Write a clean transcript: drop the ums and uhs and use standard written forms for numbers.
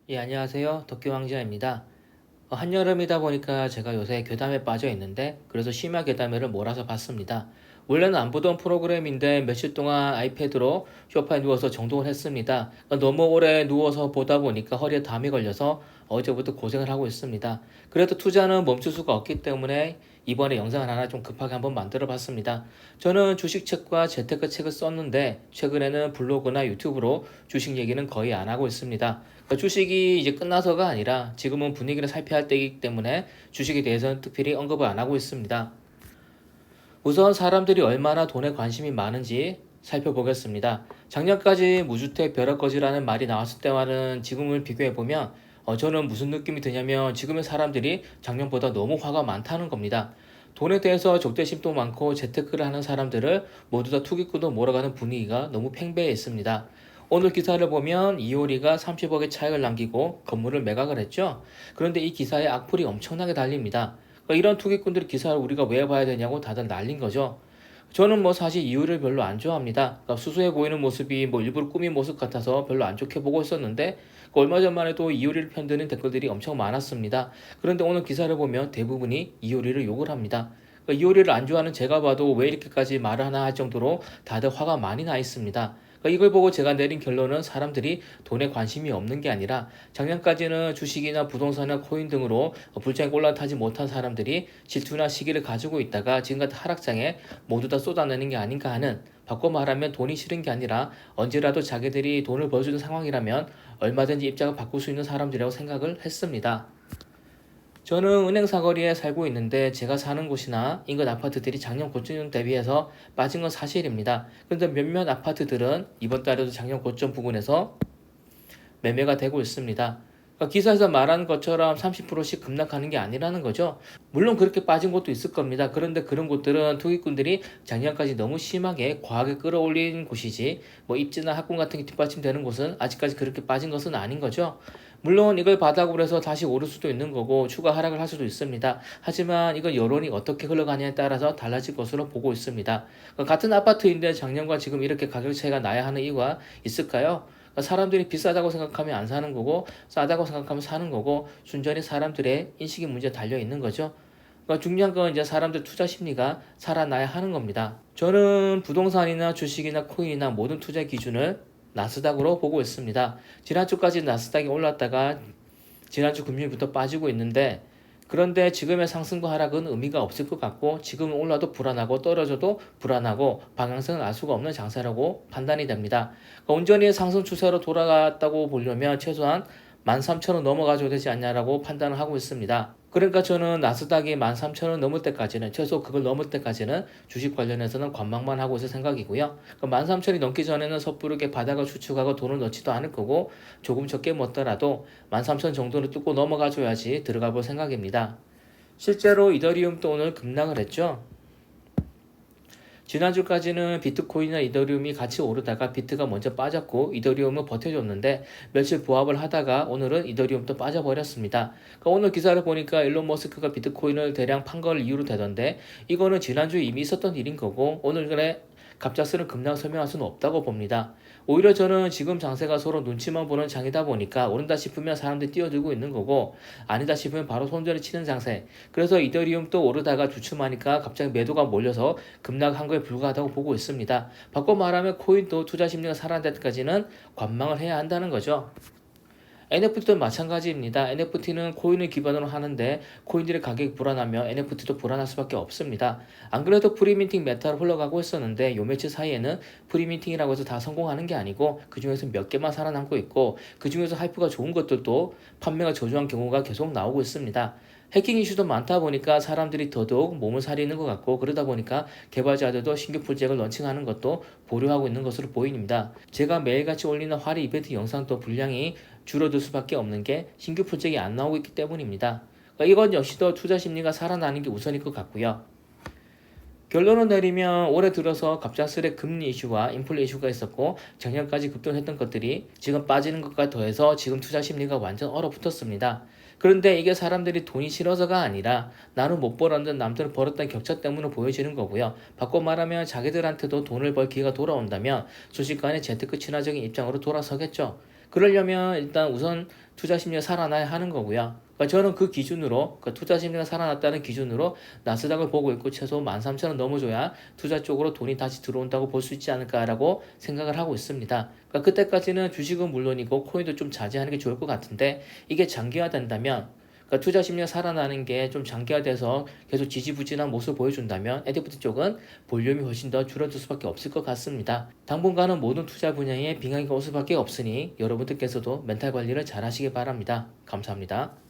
예, 안녕하세요. 덕기왕자입니다. 한여름이다 보니까 제가 요새 괴담에 빠져 있는데, 그래서 심야 괴담회를 몰아서 봤습니다. 원래는 안 보던 프로그램인데 며칠 동안 아이패드로 소파에 누워서 정독을 했습니다. 너무 오래 누워서 보다 보니까 허리에 담이 걸려서 어제부터 고생을 하고 있습니다. 그래도 투자는 멈출 수가 없기 때문에 이번에 영상을 하나 좀 급하게 한번 만들어 봤습니다. 저는 주식책과 재테크 책을 썼는데 최근에는 블로그나 유튜브로 주식 얘기는 거의 안 하고 있습니다. 주식이 이제 끝나서가 아니라 지금은 분위기를 살펴야 할 때이기 때문에 주식에 대해서는 특별히 언급을 안 하고 있습니다. 우선 사람들이 얼마나 돈에 관심이 많은지 살펴보겠습니다. 작년까지 무주택 벼락거지라는 말이 나왔을 때와는 지금을 비교해보면 저는 무슨 느낌이 드냐면 지금의 사람들이 작년보다 너무 화가 많다는 겁니다. 돈에 대해서 적대심도 많고 재테크를 하는 사람들을 모두 다 투기꾼으로 몰아가는 분위기가 너무 팽배해 있습니다. 오늘 기사를 보면 이효리가 30억의 차익을 남기고 건물을 매각을 했죠. 그런데 이 기사에 악플이 엄청나게 달립니다. 그러니까 이런 투기꾼들의 기사를 우리가 왜 봐야 되냐고 다들 난린 거죠. 저는 뭐 사실 이효리를 별로 안 좋아합니다. 그러니까 수수해 보이는 모습이 뭐 일부러 꾸민 모습 같아서 별로 안 좋게 보고 있었는데 얼마 전만 해도 이효리를 편드는 댓글들이 엄청 많았습니다. 그런데 오늘 기사를 보면 대부분이 이효리를 욕을 합니다. 그러니까 이효리를 안 좋아하는 제가 봐도 왜 이렇게까지 말을 하나 할 정도로 다들 화가 많이 나 있습니다. 그러니까 이걸 보고 제가 내린 결론은 사람들이 돈에 관심이 없는 게 아니라 작년까지는 주식이나 부동산이나 코인 등으로 불장에 올라타지 못한 사람들이 질투나 시기를 가지고 있다가 지금 같은 하락장에 모두 다 쏟아내는 게 아닌가 하는, 바꿔 말하면 돈이 싫은 게 아니라 언제라도 자기들이 돈을 벌어주는 상황이라면 얼마든지 입장을 바꿀 수 있는 사람들이라고 생각을 했습니다. 저는 은행 사거리에 살고 있는데 제가 사는 곳이나 인근 아파트들이 작년 고점 대비해서 빠진 건 사실입니다. 그런데 몇몇 아파트들은 이번 달에도 작년 고점 부근에서 매매가 되고 있습니다. 그러니까 기사에서 말하는 것처럼 30%씩 급락하는 게 아니라는 거죠. 물론 그렇게 빠진 곳도 있을 겁니다. 그런데 그런 곳들은 투기꾼들이 작년까지 너무 심하게 과하게 끌어올린 곳이지, 뭐 입지나 학군 같은 게 뒷받침되는 곳은 아직까지 그렇게 빠진 것은 아닌 거죠. 물론 이걸 바닥으로 해서 다시 오를 수도 있는 거고 추가 하락을 할 수도 있습니다. 하지만 이건 여론이 어떻게 흘러가냐에 따라서 달라질 것으로 보고 있습니다. 같은 아파트인데 작년과 지금 이렇게 가격 차이가 나야 하는 이유가 있을까요? 사람들이 비싸다고 생각하면 안 사는 거고 싸다고 생각하면 사는 거고, 순전히 사람들의 인식이 문제 달려 있는 거죠. 중요한 건 이제 사람들 투자 심리가 살아나야 하는 겁니다. 저는 부동산이나 주식이나 코인이나 모든 투자 기준을 나스닥으로 보고 있습니다. 지난주까지 나스닥이 올랐다가 지난주 금요일부터 빠지고 있는데, 그런데 지금의 상승과 하락은 의미가 없을 것 같고 지금은 올라도 불안하고 떨어져도 불안하고 방향성을 알 수가 없는 장세라고 판단이 됩니다. 그러니까 온전히 상승 추세로 돌아갔다고 보려면 최소한 13,000원 넘어가줘야 되지 않냐라고 판단을 하고 있습니다. 그러니까 저는 나스닥이 13,000원 넘을 때까지는, 최소 그걸 넘을 때까지는 주식 관련해서는 관망만 하고 있을 생각이고요. 13,000원이 넘기 전에는 섣부르게 바닥을 추측하고 돈을 넣지도 않을 거고, 조금 적게 먹더라도 13,000원 정도를 뚫고 넘어가줘야지 들어가 볼 생각입니다. 실제로 이더리움도 오늘 급락을 했죠. 지난주까지는 비트코인이나 이더리움이 같이 오르다가 비트가 먼저 빠졌고 이더리움은 버텨줬는데 며칠 보합을 하다가 오늘은 이더리움도 빠져버렸습니다. 그러니까 오늘 기사를 보니까 일론 머스크가 비트코인을 대량 판 걸 이유로 되던데, 이거는 지난주에 이미 있었던 일인 거고 오늘의 갑작스런 급락 설명할 수는 없다고 봅니다. 오히려 저는 지금 장세가 서로 눈치만 보는 장이다 보니까 오른다 싶으면 사람들이 뛰어들고 있는 거고 아니다 싶으면 바로 손절을 치는 장세. 그래서 이더리움 또 오르다가 주춤하니까 갑자기 매도가 몰려서 급락한 거에 불과하다고 보고 있습니다. 바꿔 말하면 코인도 투자 심리가 살아날 때까지는 관망을 해야 한다는 거죠. NFT도 마찬가지입니다. NFT는 코인을 기반으로 하는데 코인들의 가격이 불안하면 NFT도 불안할 수밖에 없습니다. 안 그래도 프리민팅 메타로 흘러가고 있었는데 요 며칠 사이에는 프리민팅이라고 해서 다 성공하는 게 아니고 그중에서 몇 개만 살아남고 있고, 그중에서 하이프가 좋은 것들도 판매가 저조한 경우가 계속 나오고 있습니다. 해킹 이슈도 많다 보니까 사람들이 더더욱 몸을 사리는 것 같고, 그러다 보니까 개발자들도 신규 프로젝트를 런칭하는 것도 보류하고 있는 것으로 보입니다. 제가 매일같이 올리는 화리 이벤트 영상도 분량이 줄어들 수밖에 없는 게 신규 프로젝트가 안 나오고 있기 때문입니다. 그러니까 이건 역시도 투자 심리가 살아나는 게 우선일 것 같고요. 결론을 내리면 올해 들어서 갑작스레 금리 이슈와 인플레 이슈가 있었고 작년까지 급등했던 것들이 지금 빠지는 것과 더해서 지금 투자 심리가 완전 얼어붙었습니다. 그런데 이게 사람들이 돈이 싫어서가 아니라 나는 못 벌었는데 남들은 벌었다는 격차 때문에 보여지는 거고요. 바꿔 말하면 자기들한테도 돈을 벌 기회가 돌아온다면 순식간에 재테크 친화적인 입장으로 돌아서겠죠. 그러려면 일단 우선 투자 심리가 살아나야 하는 거고요. 그러니까 저는 그 기준으로, 그러니까 투자 심리가 살아났다는 기준으로 나스닥을 보고 있고 최소 13,000원 넘어줘야 투자 쪽으로 돈이 다시 들어온다고 볼 수 있지 않을까라고 생각을 하고 있습니다. 그러니까 그때까지는 주식은 물론이고 코인도 좀 자제하는 게 좋을 것 같은데 이게 장기화된다면 그러니까 투자 심리가 살아나는 게 좀 장기화돼서 계속 지지부진한 모습을 보여준다면 NFT 쪽은 볼륨이 훨씬 더 줄어들 수밖에 없을 것 같습니다. 당분간은 모든 투자 분야에 빙하기가 올 수밖에 없으니 여러분들께서도 멘탈 관리를 잘 하시기 바랍니다. 감사합니다.